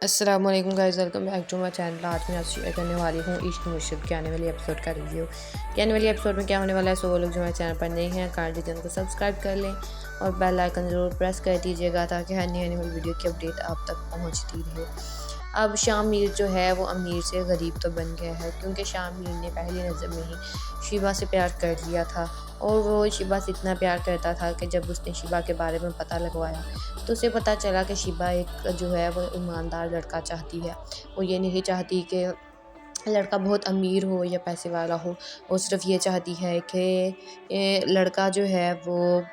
अस्सलामुअलैकुम guys, welcome back to my channel. आज मैं आपसे शेयर करने वाली हूँ इश्क मुर्शिद के आने वाली एपिसोड का रिव्यू। कि आने वाली एपिसोड में क्या होने वाला है। सो वो लोग जो हमारे चैनल पर नए हैं, काइंडली चैनल को सब्सक्राइब कर लें और बेल आइकन ज़रूर प्रेस कर दीजिएगा ताकि हर नई आने वाली वीडियो की अपडेट आप तक पहुँचती रहे। अब शामिर जो है वो अमीर से गरीब तो बन गया है, क्योंकि शामिर ने पहली नज़र में ही शिबा से प्यार कर लिया था। और वो शिबा से इतना प्यार करता था कि जब उसने शिबा के बारे में पता लगवाया तो उसे पता चला कि शिबा एक जो है वो ईमानदार लड़का चाहती है। वो ये नहीं चाहती कि लड़का बहुत अमीर हो या पैसे वाला हो। वो सिर्फ ये चाहती है कि लड़का जो है वो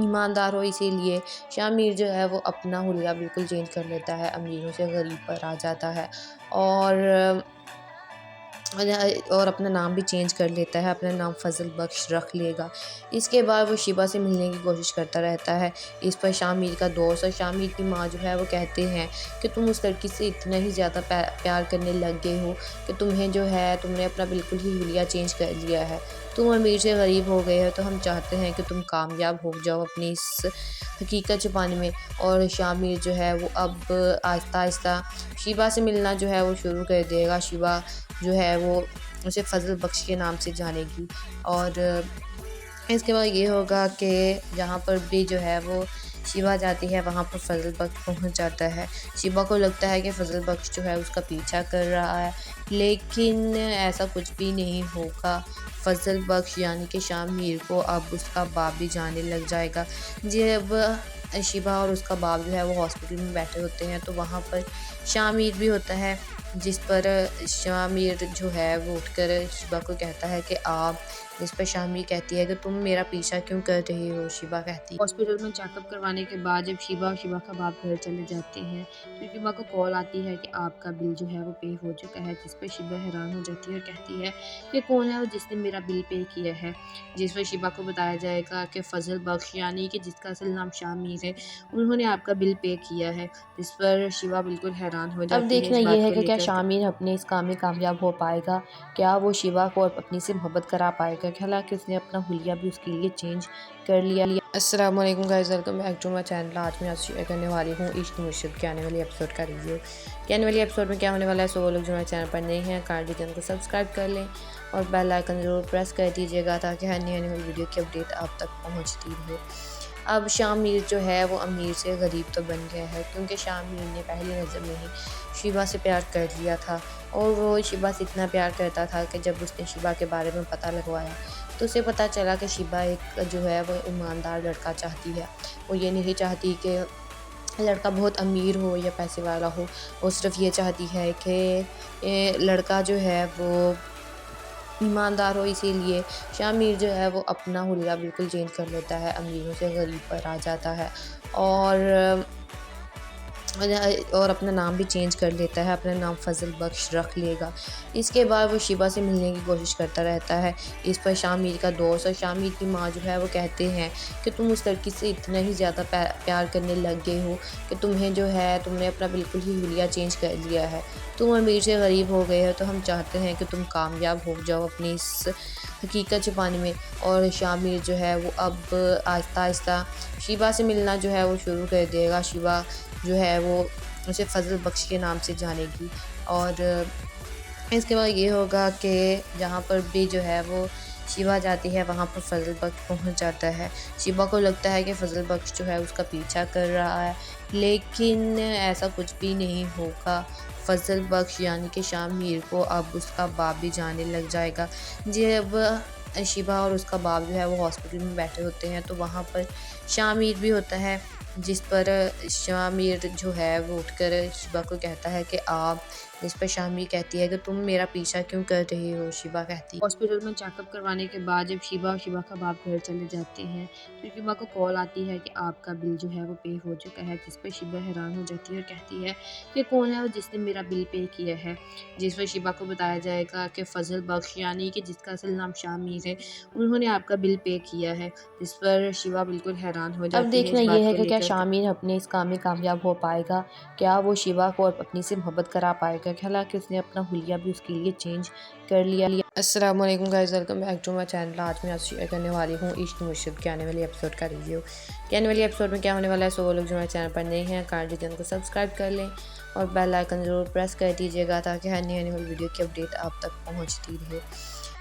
ईमानदार हो। इसीलिए शामिर जो है वो अपना हुलिया बिल्कुल चेंज कर लेता है, अमीरों से गरीब पर आ जाता है और अपना नाम भी चेंज कर लेता है, अपना नाम फ़ज़ल बख्श रख लेगा। इसके बाद वो शिबा से मिलने की कोशिश करता रहता है। इस पर शामिर का दोस्त और शामिर की माँ जो है वो कहते हैं कि तुम उस लड़की से इतना ही ज़्यादा प्यार करने लग गए हो कि तुम्हें जो है तुमने अपना बिल्कुल ही हुलिया चेंज कर लिया है। तुम अमीर से गरीब हो गए हो, तो हम चाहते हैं कि तुम कामयाब हो जाओ अपनी इस हकीकत छुपाने में। और शामिर जो है वो अब आहिस्ता आहिस्ता शिबा से मिलना जो है वो शुरू कर देगा। शिबा जो है वो उसे फ़ज़ल बख्श के नाम से जानेगी और इसके बाद ये होगा कि जहाँ पर भी जो है वो शिबा जाती है वहाँ पर फ़ज़ल बख्श पहुँच जाता है। शिबा को लगता है कि फ़ज़ल बख्श जो है उसका पीछा कर रहा है, लेकिन ऐसा कुछ भी नहीं होगा। फ़ज़ल बख्श यानी कि शामिर को अब उसका बाप भी जानने लग जाएगा। जब शिबा और उसका बाप जो है वो हॉस्पिटल में बैठे होते हैं तो वहाँ पर शामिर भी होता है, जिस पर शामिर जो है वो उठकर शिबा को कहता है कि आप। जिस पर शामिर कहती है कि तुम मेरा पीछा क्यों कर रही हो। शिबा कहती है हॉस्पिटल में चेकअप करवाने के बाद जब शिबा और शिबा का बाप घर चले जाते हैं तो शिबा को कॉल आती है कि आपका बिल जो है वो पे हो चुका है। जिस पर शिबा हैरान हो जाती है और कहती है कि कौन है वो जिसने मेरा बिल पे किया है। जिस पर शिबा को बताया जाएगा कि फ़ज़ल बख्श यानी कि जिसका असल नाम शामिर है, उन्होंने आपका बिल पे किया है। जिस पर शिबा बिल्कुल हैरान हो अब अब जाती है देखना इस ये बात है को कि क्या लेकर। शामिर अपने इस काम में कामयाब हो पाएगा, क्या वो शिवा को अब अपनी से मोहब्बत करा पाएगा। हालांकि उसने अपना हुलिया भी उसके लिए चेंज कर लिया। अस्सलाम वालेकुम guys, welcome back to my channel. आज मैं आपसे शेयर करने वाली हूँ इश्क मुर्शिद के आने वाली एपिसोड का रिव्यू। कि आने वाली एपिसोड में क्या होने वाला है। सो वो लोग जो हमारे चैनल पर नए हैं, काइंडली चैनल को सब्सक्राइब कर लें और बेल आइकन ज़रूर प्रेस कर दीजिएगा ताकि हर नई आने वाली वीडियो की अपडेट आप तक पहुँचती रहे। अब शामिर जो है वो अमीर से गरीब तो बन गया है, क्योंकि शामिर ने पहली नज़र में ही शिबा से प्यार कर लिया था। और वो शिबा से इतना प्यार करता था कि जब उसने शिबा के बारे में पता लगवाया तो उसे पता चला कि शिबा एक जो है वो ईमानदार लड़का चाहती है। वो ये नहीं चाहती कि लड़का बहुत अमीर हो या पैसे वाला हो। वो सिर्फ ये चाहती है कि लड़का जो है वो ईमानदार हो। इसीलिए शामिर जो है वो अपना हुलिया बिल्कुल चेंज कर लेता है, अमीरों से गरीब पर आ जाता है और अपना नाम भी चेंज कर लेता है, अपना नाम फ़ज़ल बख्श रख लेगा। इसके बाद वो शिबा से मिलने की कोशिश करता रहता है। इस पर शामिर का दोस्त और शामिर की माँ जो है वो कहते हैं कि तुम उस लड़की से इतना ही ज़्यादा प्यार करने लग गए हो कि तुम्हें जो है तुमने अपना बिल्कुल ही हुलिया चेंज कर लिया है। तुम अमीर से गरीब हो गए हो, तो हम चाहते हैं कि तुम कामयाब हो जाओ अपनी इस हकीकत छुपाने में। और शामिर जो है वो अब आहिस्ता आहिस्ता शिबा से मिलना जो है वो शुरू कर देगा। शिबा जो है वो उसे फ़ज़ल बख्श के नाम से जानेगी और इसके बाद ये होगा कि जहाँ पर भी जो है वो शिबा जाती है वहाँ पर फ़ज़ल बख्श पहुँच जाता है। शिबा को लगता है कि फ़ज़ल बख्श जो है उसका पीछा कर रहा है, लेकिन ऐसा कुछ भी नहीं होगा। फ़ज़ल बख्श यानी कि शामिर को अब उसका बाप भी जानने लग जाएगा। जब शिबा और उसका बाप जो है वो हॉस्पिटल में बैठे होते हैं तो वहाँ पर शामिर भी होता है, जिस पर शामिर जो है वो उठकर शिबा को कहता है कि आप। जिस पर शामिर कहती है कि तुम मेरा पीछा क्यों कर रही हो। शिबा कहती है हॉस्पिटल में चेकअप करवाने के बाद जब शिबा और शिबा का बाप घर चले जाते हैं तो शिबा को कॉल आती है कि आपका बिल जो है वो पे हो चुका है। जिस पर शिबा हैरान हो जाती है और कहती है कि कौन है वो जिसने मेरा बिल पे किया है। जिस पर शिबा को बताया जाएगा कि फ़ज़ल बख्श यानी कि जिसका असल नाम शामिर है, उन्होंने आपका बिल पे किया है। जिस पर शिबा बिल्कुल हैरान हो अब जाती है देखना इस ये बात है को कि क्या लेकर। शामिर अपने इस काम में कामयाब हो पाएगा, क्या वो शिवा को अब अपनी से मोहब्बत करा पाएगा। हालांकि उसने अपना हुलिया भी उसके लिए चेंज कर लिया। अस्सलाम वालेकुम guys, welcome back to my channel. आज मैं आपसे शेयर करने वाली हूँ इश्क मुश्किल के आने वाली एपिसोड का रिव्यू। कि आने वाली एपिसोड में क्या होने वाला है। सो वो लोग जो हमारे चैनल पर नए हैं काइंडली चैनल को सब्सक्राइब कर लें और बेल आइकन ज़रूर प्रेस कर दीजिएगा ताकि हर नई आने वाली वीडियो की अपडेट आप तक पहुँचती रहे।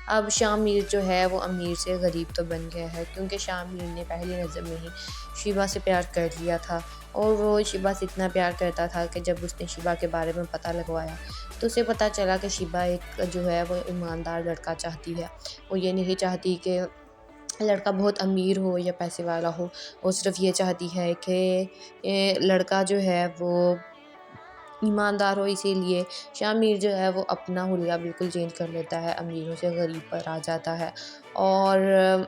अब शामिर जो है वो अमीर से गरीब तो बन गया है, क्योंकि शामिर ने पहली नज़र में ही शिबा से प्यार कर लिया था और वो शिबा से इतना प्यार करता था कि जब उसने शिबा के बारे में पता लगवाया तो उसे पता चला कि शिबा एक जो है वो ईमानदार लड़का चाहती है। वो ये नहीं चाहती कि लड़का बहुत अमीर हो या पैसे वाला हो, वो सिर्फ ये चाहती है कि लड़का जो है वो ईमानदार हो। इसीलिए शामिर जो है वो अपना हुलिया बिल्कुल चेंज कर लेता है, अमीरों से गरीब पर आ जाता है और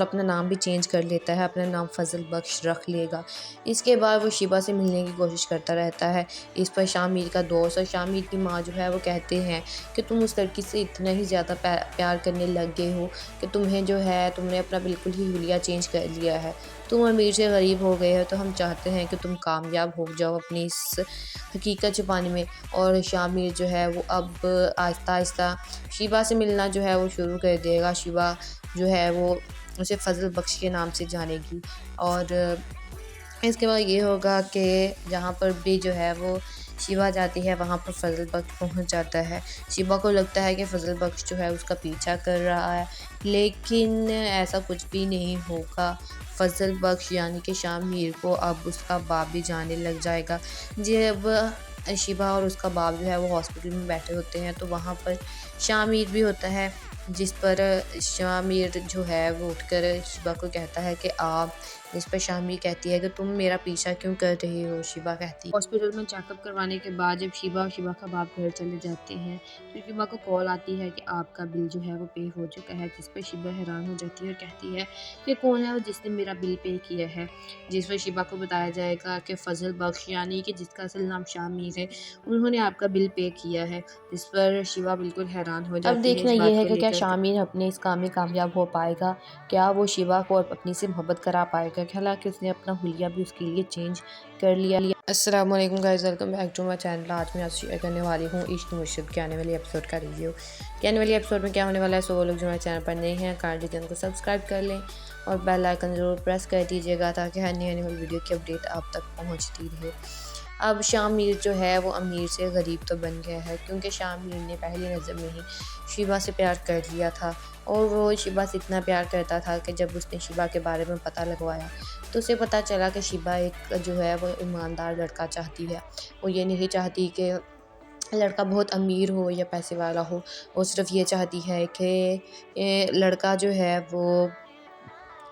अपना नाम भी चेंज कर लेता है, अपना नाम फ़ज़ल बख्श रख लेगा। इसके बाद वो शिबा से मिलने की कोशिश करता रहता है। इस पर शामिर का दोस्त और शामिर की माँ जो है वो कहते हैं कि तुम उस लड़की से इतना ही ज़्यादा प्यार करने लग गए हो कि तुम्हें जो है तुमने अपना बिल्कुल ही हुलिया चेंज कर लिया है। तुम अमीर से गरीब हो गए हो, तो हम चाहते हैं कि तुम कामयाब हो जाओ अपनी इस हकीकत छुपाने में। और शामिर जो है वो अब आहिस्ता-आहिस्ता शिबा से मिलना जो है वो शुरू कर देगा। शिबा जो है वो उसे फ़ज़ल बख्श के नाम से जानेगी और इसके बाद ये होगा कि जहाँ पर भी जो है वो शिवा जाती है वहाँ पर फ़ज़ल बख्श पहुँच जाता है। शिवा को लगता है कि फ़ज़ल बख्श जो है उसका पीछा कर रहा है, लेकिन ऐसा कुछ भी नहीं होगा। फ़ज़ल बख्श यानी कि शामिर को अब उसका बाप भी जानने लग जाएगा। जब शिवा और उसका बाप जो है वो हॉस्पिटल में बैठे होते हैं तो वहाँ पर शामिर भी होता है, जिस पर शामिर जो है वो उठकर शिवा को कहता है कि आप। जिस पर शामिर कहती है कि तुम मेरा पीछा क्यों कर रही हो। शिवा कहती है हॉस्पिटल में चेकअप करवाने के बाद जब शिबा और शिबा का बाप घर चले जाते हैं तो शिबा को कॉल आती है कि आपका बिल जो है वो पे हो चुका है, जिस पर शिबा हैरान हो जाती है और कहती है कि कौन है वो जिसने मेरा बिल पे किया है। जिस पर शिबा को बताया जाएगा कि फ़ज़ल बख्श यानी कि जिसका असल नाम शामिर है, उन्होंने आपका बिल पे किया है। जिस पर शिबा बिल्कुल हैरान हो अब जाती है देखना इस ये बात है को कि क्या लेकर। शामिर अपने इस काम में कामयाब हो पाएगा, क्या वो शिवा को अपनी से मोहब्बत करा पाएगा। हालांकि उसने अपना हुलिया भी उसके लिए चेंज कर लिया। अस्सलाम वालेकुम guys, welcome back to my channel. आज मैं आपसे शेयर करने वाली हूँ इश्क मुश्किल के आने वाली एपिसोड का रिव्यू। कि आने वाली एपिसोड में क्या होने वाला है। सो वो लोग जो हमारे चैनल पर नए हैं काइंडली चैनल को सब्सक्राइब कर लें और बेल आइकन ज़रूर प्रेस कर दीजिएगा ताकि हर नई आने वाली वीडियो की अपडेट आप तक पहुँचती रहे। अब शामिर जो है वो अमीर से गरीब तो बन गया है, क्योंकि शामिर ने पहली नज़र में ही शिबा से प्यार कर लिया था और वो शिबा से इतना प्यार करता था कि जब उसने शिबा के बारे में पता लगवाया तो उसे पता चला कि शिबा एक जो है वो ईमानदार लड़का चाहती है। वो ये नहीं चाहती कि लड़का बहुत अमीर हो या पैसे वाला हो, वो सिर्फ ये चाहती है कि लड़का जो है वो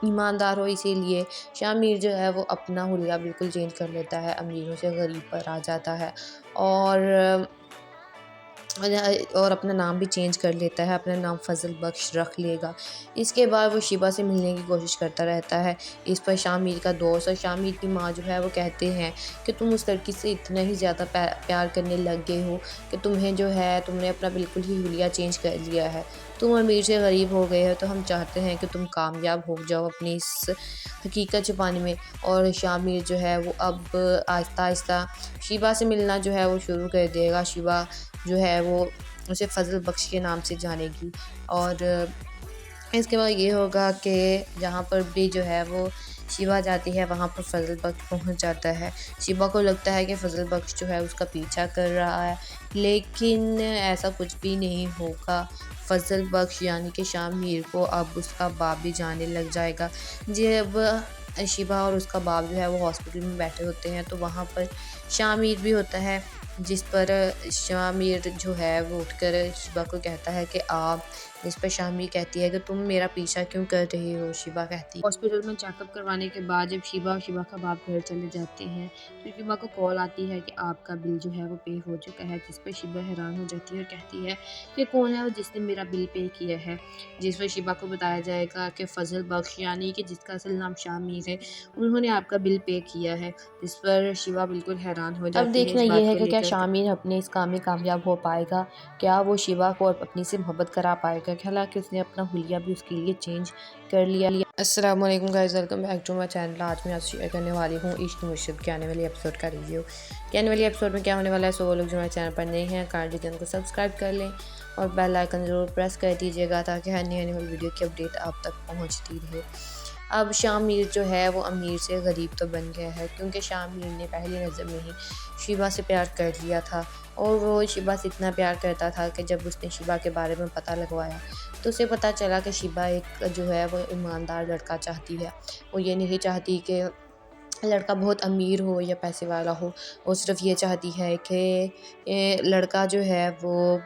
ईमानदार हो। इसीलिए शामिर जो है वो अपना हुलिया बिल्कुल चेंज कर लेता है, अमीरों से गरीब पर आ जाता है और अपना नाम भी चेंज कर लेता है, अपना नाम फ़ज़ल बख्श रख लेगा। इसके बाद वो शिबा से मिलने की कोशिश करता रहता है। इस पर शामिर का दोस्त और शामिर की माँ जो है वो कहते हैं कि तुम उस लड़की से इतना ही ज़्यादा प्यार करने लग गए हो कि तुम्हें जो है तुमने अपना बिल्कुल ही हुलिया चेंज कर लिया है। तुम अमीर से गरीब हो गए हो, तो हम चाहते हैं कि तुम कामयाब हो जाओ अपनी इस हकीकत छुपाने में। और शामिर जो है वो अब आहिस्ता-आहिस्ता शिबा से मिलना जो है वो शुरू कर देगा। शिबा जो है वो उसे फ़ज़ल बख्श के नाम से जानेगी और इसके बाद ये होगा कि जहाँ पर भी जो है वो शिवा जाती है वहाँ पर फ़ज़ल बख्श पहुँच जाता है। शिवा को लगता है कि फ़ज़ल बख्श जो है उसका पीछा कर रहा है, लेकिन ऐसा कुछ भी नहीं होगा। फ़ज़ल बख्श यानी कि शामिर को अब उसका बाप भी जानने लग जाएगा। जब शिवा और उसका बाप जो है वो हॉस्पिटल में बैठे होते हैं तो वहाँ पर शामिर भी होता है, जिस पर शामिर जो है वो उठकर शिवा को कहता है कि आप। जिस पर शामिर कहती है कि तुम मेरा पीछा क्यों कर रही हो। शिवा कहती है हॉस्पिटल में चेकअप करवाने के बाद जब शिबा और शिबा का बाप घर चले जाते हैं तो शिबा को कॉल आती है कि आपका बिल जो है वो पे हो चुका है। जिस पर शिबा हैरान हो जाती है और कहती है कि कौन है वो जिसने मेरा बिल पे किया है। जिस पर शिबा को बताया जाएगा कि फ़ज़ल बख्श यानी कि जिसका असल नाम शामिर है, उन्होंने आपका बिल पे किया है। जिस पर शिबा बिल्कुल हैरान हो अब जाती है देखना इस ये बात है को कि क्या लेकर। शामिर अपने इस काम में कामयाब हो पाएगा, क्या वो शिवा को अपनी से मोहब्बत करा पाएगा। पाएगा। हालांकि उसने अपना हुलिया भी उसके लिए चेंज कर लिया। अस्सलाम वालेकुम guys, welcome back to my channel. आज मैं आपसे शेयर करने वाली हूँ इश्क मुर्शिद के आने वाली एपिसोड का रिव्यू। कि आने वाली एपिसोड में क्या होने वाला है। सो वो लोग जो हमारे चैनल पर नए हैं काइंडली चैनल को सब्सक्राइब कर लें और बेल आइकन ज़रूर प्रेस कर दीजिएगा ताकि हर नई आने वाली वीडियो की अपडेट आप तक पहुँचती रहे। अब शामिर जो है वो अमीर से गरीब तो बन गया है, क्योंकि शामिर ने पहली नज़र में ही शिबा से प्यार कर लिया था और वो शिबा से इतना प्यार करता था कि जब उसने शिबा के बारे में पता लगवाया तो उसे पता चला कि शिबा एक जो है वो ईमानदार लड़का चाहती है। वो ये नहीं चाहती कि लड़का बहुत अमीर हो या पैसे वाला हो, वो सिर्फ ये चाहती है कि लड़का जो है वो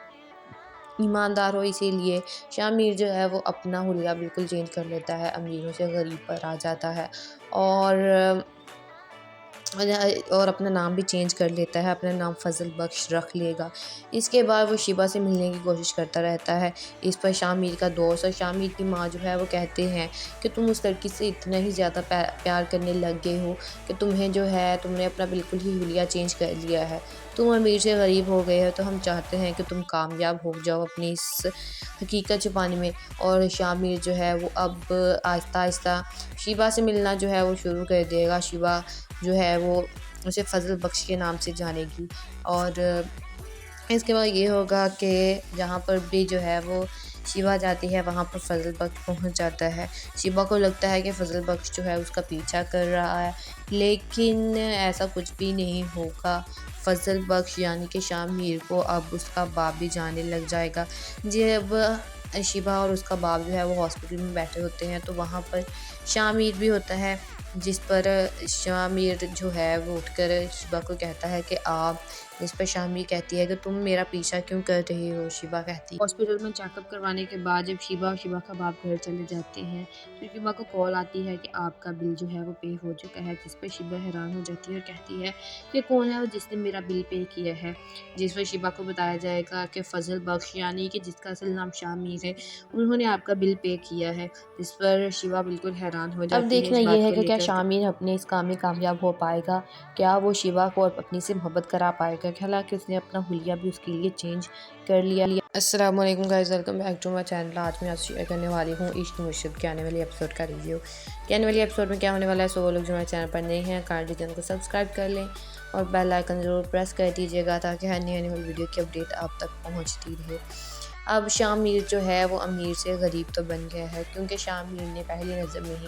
ईमानदार हो। इसीलिए शामिर जो है वो अपना हुलिया बिल्कुल चेंज कर लेता है, अमीरों से गरीब पर आ जाता है और अपना नाम भी चेंज कर लेता है, अपना नाम फ़ज़ल बख्श रख लेगा। इसके बाद वो शिबा से मिलने की कोशिश करता रहता है। इस पर शामिर का दोस्त और शामिर की माँ जो है वो कहते हैं कि तुम उस लड़की से इतना ही ज़्यादा प्यार करने लग गए हो कि तुम्हें जो है तुमने अपना बिल्कुल ही हुलिया चेंज कर लिया है। तुम अमीर से गरीब हो गए हो, तो हम चाहते हैं कि तुम कामयाब हो जाओ अपनी इस हकीकत छुपाने में। और शामिर जो है वो अब आहिस्ता आहिस्ता शिबा से मिलना जो है वो शुरू कर देगा। शिबा जो है वो उसे फ़ज़ल बख्श के नाम से जानेगी और इसके बाद ये होगा कि जहाँ पर भी जो है वो शिबा जाती है वहाँ पर फ़ज़ल बख्श पहुँच जाता है। शिबा को लगता है कि फ़ज़ल बख्श जो है उसका पीछा कर रहा है, लेकिन ऐसा कुछ भी नहीं होगा। फ़ज़ल बख्श यानी कि शामिर को अब उसका बाप भी जाने लग जाएगा। जब शिबा और उसका बाप जो है वो हॉस्पिटल में बैठे होते हैं तो वहाँ पर शामिर भी होता है, जिस पर शामिर जो है वो उठकर शिबा को कहता है कि आप। इस पर शामिर कहती है कि तुम मेरा पीछा क्यों कर रही हो। शिबा कहती है हॉस्पिटल में चेकअप करवाने के बाद जब शिबा और शिबा का बाप घर चले जाते हैं तो शिबा को कॉल आती है कि आपका बिल जो है वो पे हो चुका है, जिस पर शिबा हैरान हो जाती है और कहती है कि कौन है वो जिसने मेरा बिल पे किया है। जिस पर शिबा को बताया जाएगा कि फ़ज़ल बख्श यानी कि जिसका असल नाम शामिर है, उन्होंने आपका बिल पे किया है। जिस पर शिबा बिल्कुल हैरान हो अब जाती है देखना इस ये बात है को कि क्या लेकर। शामिर अपने इस काम में कामयाब हो पाएगा, क्या वो शिवा को अब अपनी से मोहब्बत करा पाएगा। हालांकि उसने अपना हुलिया भी उसके लिए चेंज कर लिया। अस्सलाम वालेकुम guys, welcome back to my channel. आज मैं आपसे शेयर करने वाली हूँ इश्क मुर्शिद के आने वाली एपिसोड का रिव्यू। कि आने वाली एपिसोड में क्या होने वाला है। सो वो लोग जो हमारे चैनल पर नए हैं काइंडली चैनल को सब्सक्राइब कर लें और बेल आइकन ज़रूर प्रेस कर दीजिएगा ताकि हर नई आने वाली वीडियो की अपडेट आप तक पहुँचती रहे। अब शामिर जो है वो अमीर से गरीब तो बन गया है, क्योंकि शामिर ने पहली नज़र में ही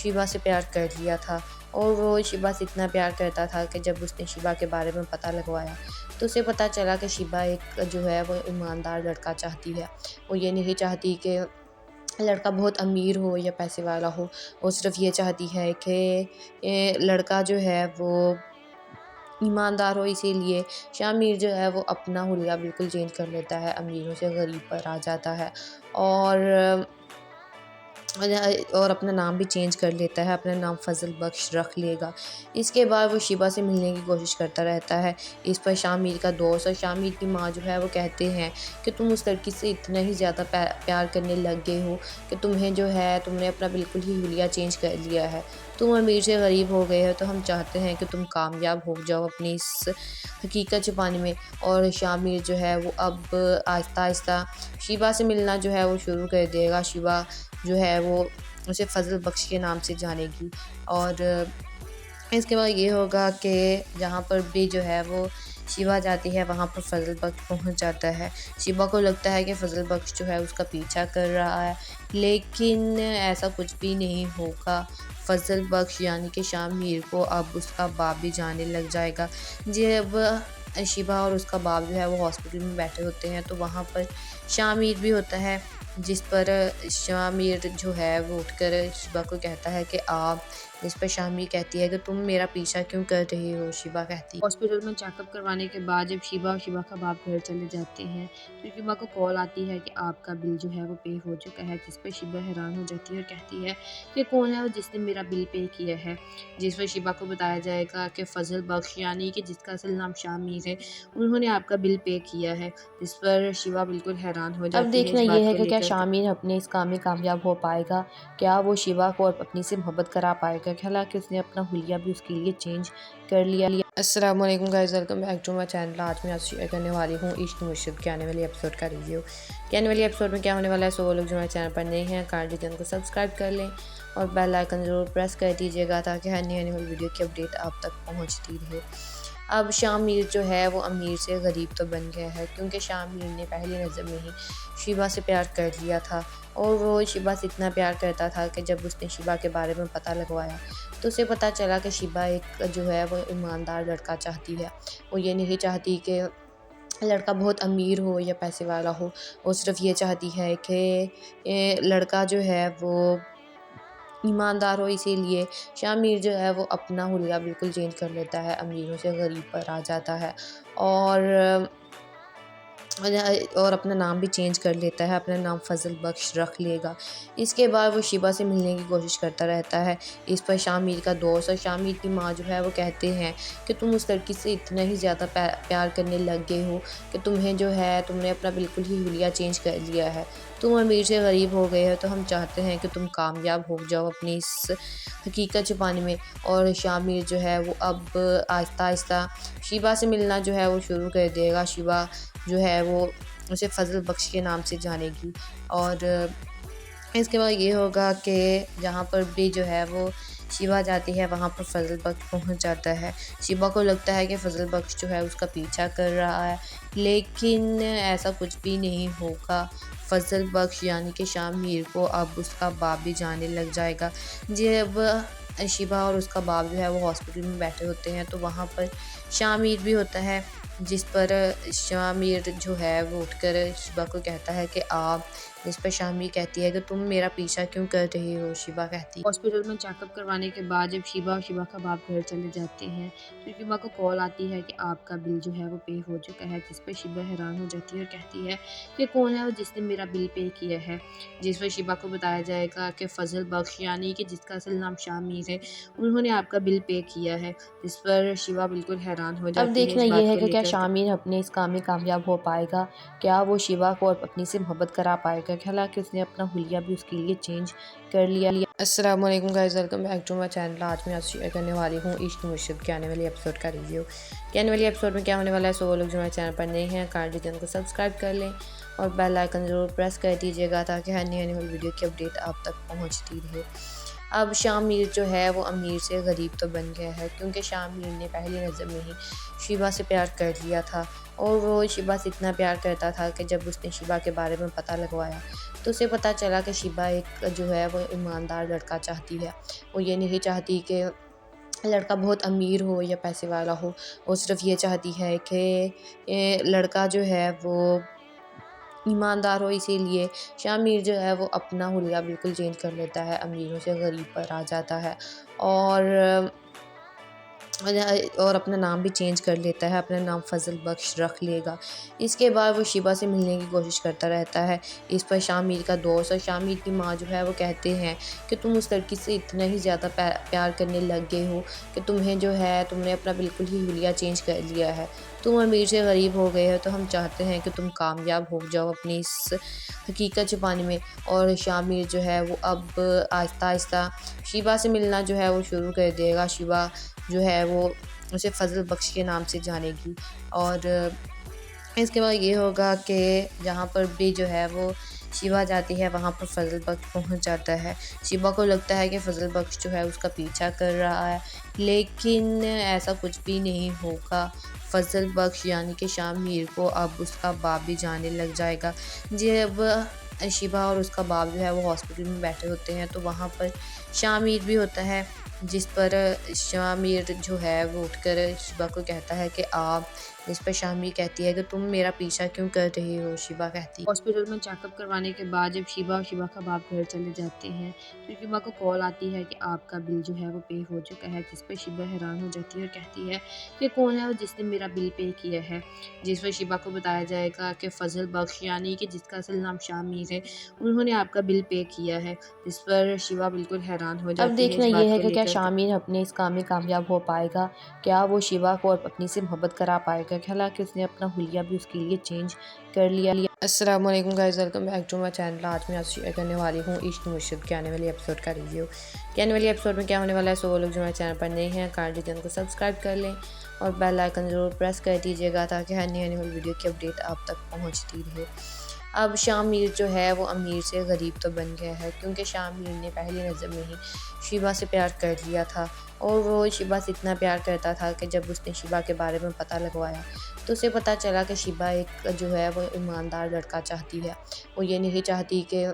शिबा से प्यार कर लिया था और वो शिबा से इतना प्यार करता था कि जब उसने शिबा के बारे में पता लगवाया तो उसे पता चला कि शिबा एक जो है वो ईमानदार लड़का चाहती है। वो ये नहीं चाहती कि लड़का बहुत अमीर हो या पैसे वाला हो, वो सिर्फ ये चाहती है कि लड़का जो है वो ईमानदार हो। इसीलिए शामिर जो है वो अपना हुलिया बिल्कुल चेंज कर लेता है, अमीरों से गरीब पर आ जाता है और अपना नाम भी चेंज कर लेता है, अपना नाम फ़ज़ल बख्श रख लेगा। इसके बाद वो शिबा से मिलने की कोशिश करता रहता है। इस पर शामिर का दोस्त और शामिर की माँ जो है वो कहते हैं कि तुम उस लड़की से इतना ही ज़्यादा प्यार करने लग गए हो कि तुम्हें जो है तुमने अपना बिल्कुल ही हुलिया चेंज कर लिया है। तुम अमीर से गरीब हो गए हो, तो हम चाहते हैं कि तुम कामयाब हो जाओ अपनी इस हकीकत छुपाने में। और शामिर जो है वो अब आहिस्ता आहिस्ता शिबा से मिलना जो है वो शुरू कर देगा। शिबा जो है वो उसे फ़ज़ल बख्श के नाम से जानेगी और इसके बाद ये होगा कि जहाँ पर भी जो है वो शिवा जाती है वहाँ पर फ़ज़ल बख्श पहुँच जाता है। शिबा को लगता है कि फ़ज़ल बख्श जो है उसका पीछा कर रहा है, लेकिन ऐसा कुछ भी नहीं होगा। फ़ज़ल बख्श यानी कि शामिर को अब उसका बाप भी जाने लग जाएगा। जब शिबा और उसका बाप जो है वो हॉस्पिटल में बैठे होते हैं तो वहाँ पर शामिर भी होता है, जिस पर शामिर जो है वो उठकर शिबा को कहता है कि आप। इस पर शामिर कहती है कि तुम मेरा पीछा क्यों कर रही हो। शिबा कहती है हॉस्पिटल में चेकअप करवाने के बाद जब शिबा और शिबा का बाप घर चले जाते हैं तो शिबा को कॉल आती है कि आपका बिल जो है वो पे हो चुका है। जिस पर शिबा हैरान हो जाती है और कहती है कि कौन है वो जिसने मेरा बिल पे किया है। जिस पर शिबा को बताया जाएगा कि फ़ज़ल बख्श यानी कि जिसका असल नाम शामिर है, उन्होंने आपका बिल पे किया है। जिस पर शिबा बिल्कुल हैरान हो अब जाती है देखना इस ये बात है को कि क्या लेकर। शामिर अपने इस काम में कामयाब हो पाएगा, क्या वो शिवा को अब अपनी से मोहब्बत करा पाएगा। हालांकि उसने अपना हुलिया भी उसके लिए चेंज कर लिया। अस्सलाम वालेकुम guys, welcome back to my channel. आज मैं आपसे शेयर करने वाली हूँ इश्क मुर्शिद के आने वाली एपिसोड का रिव्यू। कि आने वाली एपिसोड में क्या होने वाला है। सो वो लोग जो हमारे चैनल पर नए हैं, काइंडली चैनल को सब्सक्राइब कर लें और बेल आइकन ज़रूर प्रेस कर दीजिएगा ताकि हर नई आने वाली वीडियो की अपडेट आप तक पहुँचती रहे। अब शामिर जो है वो अमीर से गरीब तो बन गया है, क्योंकि शामिर ने पहली नज़र में ही शिबा से प्यार कर लिया था और वो शिबा से इतना प्यार करता था कि जब उसने शिबा के बारे में पता लगवाया तो उसे पता चला कि शिबा एक जो है वो ईमानदार लड़का चाहती है। वो ये नहीं चाहती कि लड़का बहुत अमीर हो या पैसे वाला हो, वो सिर्फ ये चाहती है कि लड़का जो है वो ईमानदार हो। इसीलिए शामिर जो है वो अपना हुलिया बिल्कुल चेंज कर लेता है, अमीरों से गरीब पर आ जाता है और अपना नाम भी चेंज कर लेता है, अपना नाम फ़ज़ल बख्श रख लेगा। इसके बाद वो शिबा से मिलने की कोशिश करता रहता है। इस पर शामिर का दोस्त और शामिर की माँ जो है वो कहते हैं कि तुम उस लड़की से इतना ही ज़्यादा प्यार करने लग गए हो कि तुम्हें जो है तुमने अपना बिल्कुल ही हुलिया चेंज कर लिया है। तुम अमीर से गरीब हो गए हो, तो हम चाहते हैं कि तुम कामयाब हो जाओ अपनी इस हकीकत छुपाने में। और शामिर जो है वो अब आहिस्ता आहिस्ता शिबा से मिलना जो है वो शुरू कर देगा। शिबा जो है वो उसे फ़ज़ल बख्श के नाम से जानेगी और इसके बाद ये होगा कि जहाँ पर भी जो है वो शिबा जाती है वहाँ पर फ़ज़ल बख्श पहुँच जाता है। शिबा को लगता है कि फ़ज़ल बख्श जो है उसका पीछा कर रहा है, लेकिन ऐसा कुछ भी नहीं होगा। फ़ज़ल बख्श यानी कि शामिर को अब उसका बाप भी जानने लग जाएगा। जब शिबा और उसका बाप जो है वो हॉस्पिटल में बैठे होते हैं तो वहाँ पर शामिर भी होता है, जिस पर शामिर जो है वो उठकर शिबा को कहता है कि आप। जिस पर शामिर कहती है कि तुम मेरा पीछा क्यों कर रही हो। शिबा कहती है हॉस्पिटल में चेकअप करवाने के बाद जब शिबा और शिबा का बाप घर चले जाते हैं तो शिबा को कॉल आती है कि आपका बिल जो है वो पे हो चुका है, जिस पर शिबा हैरान हो जाती है और कहती है कि कौन है वो जिसने मेरा बिल पे किया है। जिस पर शिबा को बताया जाएगा कि फ़ज़ल बख्श यानी कि जिसका असल नाम शामिर है, उन्होंने आपका बिल पे किया है। जिस पर शिबा बिल्कुल हैरान हो अब जाती है देखना इस ये बात है को कि क्या लेकर। शामिर अपने इस काम में कामयाब हो पाएगा, क्या वो शिवा को अपनी से मोहब्बत करा पाएगा। हालांकि उसने अपना हुलिया भी उसके लिए चेंज कर लिया। अस्सलाम वालेकुम guys, welcome back to my channel. आज मैं आपसे शेयर करने वाली हूँ इश्क मुर्शिद के आने वाली एपिसोड का रिव्यू। कि आने वाली एपिसोड में क्या होने वाला है। सो वो लोग जो हमारे चैनल पर नए हैं, काइंडली चैनल को सब्सक्राइब कर लें और बेल आइकन ज़रूर प्रेस कर दीजिएगा ताकि हर नई आने वाली वीडियो की अपडेट आप तक पहुँचती रहे। अब शामिर जो है वो अमीर से गरीब तो बन गया है, क्योंकि शामिर ने पहली नज़र में ही शिबा से प्यार कर लिया था और वो शिबा से इतना प्यार करता था कि जब उसने शिबा के बारे में पता लगवाया तो उसे पता चला कि शिबा एक जो है वो ईमानदार लड़का चाहती है। वो ये नहीं चाहती कि लड़का बहुत अमीर हो या पैसे वाला हो, वो सिर्फ ये चाहती है कि लड़का जो है वो ईमानदार हो। इसीलिए शामिर जो है वो अपना हुलिया बिल्कुल चेंज कर लेता है, अमीरों से गरीब पर आ जाता है और अपना नाम भी चेंज कर लेता है, अपना नाम फ़ज़ल बख्श रख लेगा। इसके बाद वो शिबा से मिलने की कोशिश करता रहता है। इस पर शामिर का दोस्त और शामिर की माँ जो है वो कहते हैं कि तुम उस लड़की से इतना ही ज़्यादा प्यार करने लग गए हो कि तुम्हें जो है तुमने अपना बिल्कुल ही हुलिया चेंज कर लिया है। तुम अमीर से गरीब हो गए हो, तो हम चाहते हैं कि तुम कामयाब हो जाओ अपनी इस हकीकत छुपाने में। और शामिर जो है वो अब आहिस्ता आहिस्ता शिबा से मिलना जो है वो शुरू कर देगा। शिबा जो है वो उसे फ़ज़ल बख्श के नाम से जानेगी और इसके बाद ये होगा कि जहाँ पर भी जो है वो शिवा जाती है वहाँ पर फ़ज़ल बख्श पहुँच जाता है। शिबा को लगता है कि फ़ज़ल बख्श जो है उसका पीछा कर रहा है, लेकिन ऐसा कुछ भी नहीं होगा। फ़ज़ल बख्श यानी कि शामिर को अब उसका बाप भी जानने लग जाएगा। जब शिबा और उसका बाप जो है वो हॉस्पिटल में बैठे होते हैं तो वहाँ पर शामिर भी होता है, जिस पर शामिर जो है वो उठकर शिबा को कहता है कि आप। जिस पर शामिर कहती है कि तुम मेरा पीछा क्यों कर रही हो। शिबा कहती है हॉस्पिटल में चेकअप करवाने के बाद जब शिबा और शिबा का बाप घर चले जाते हैं तो शिबा को कॉल आती है कि आपका बिल जो है वो पे हो चुका है। जिस पर शिबा हैरान हो जाती है और कहती है कि कौन है वो जिसने मेरा बिल पे किया है। जिस पर शिबा को बताया जाएगा कि फ़ज़ल बख्श यानी कि जिसका असल नाम शामिर है, उन्होंने आपका बिल पे किया है। जिस पर शिबा बिल्कुल हैरान हो अब जाती है देखना इस ये बात है को कि क्या लेकर। शामिर अपने इस काम में कामयाब हो पाएगा, क्या वो शिवा को अपनी से मोहब्बत करा पाएगा। हालांकि उसने अपना हुलिया भी उसके लिए चेंज कर लिया। अस्सलाम वालेकुम guys, welcome back to my channel. आज मैं आपसे शेयर करने वाली हूँ इश्क मुर्शिद के आने वाली एपिसोड का रिव्यू। कि आने वाली एपिसोड में क्या होने वाला है। सो वो लोग जो हमारे चैनल पर नए हैं, काइंडली चैनल को सब्सक्राइब कर लें और बेल आइकन ज़रूर प्रेस कर दीजिएगा ताकि हर नई आने वाली वीडियो की अपडेट आप तक पहुंचती रहे। अब शामिर जो है वो अमीर से गरीब तो बन गया है, क्योंकि शामिर ने पहली नज़र में ही शिबा से प्यार कर लिया था और वो शिबा से इतना प्यार करता था कि जब उसने शिबा के बारे में पता लगवाया तो उसे पता चला कि शिबा एक जो है वो ईमानदार लड़का चाहती है। वो ये नहीं चाहती कि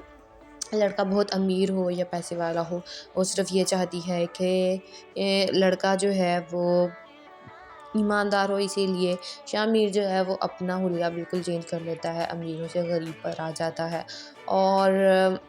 लड़का बहुत अमीर हो या पैसे वाला हो, वो सिर्फ़ ये चाहती है कि लड़का जो है वो ईमानदार हो। इसीलिए शामिर जो है वो अपना हुलिया बिल्कुल चेंज कर लेता है, अमीरों से गरीब पर आ जाता है और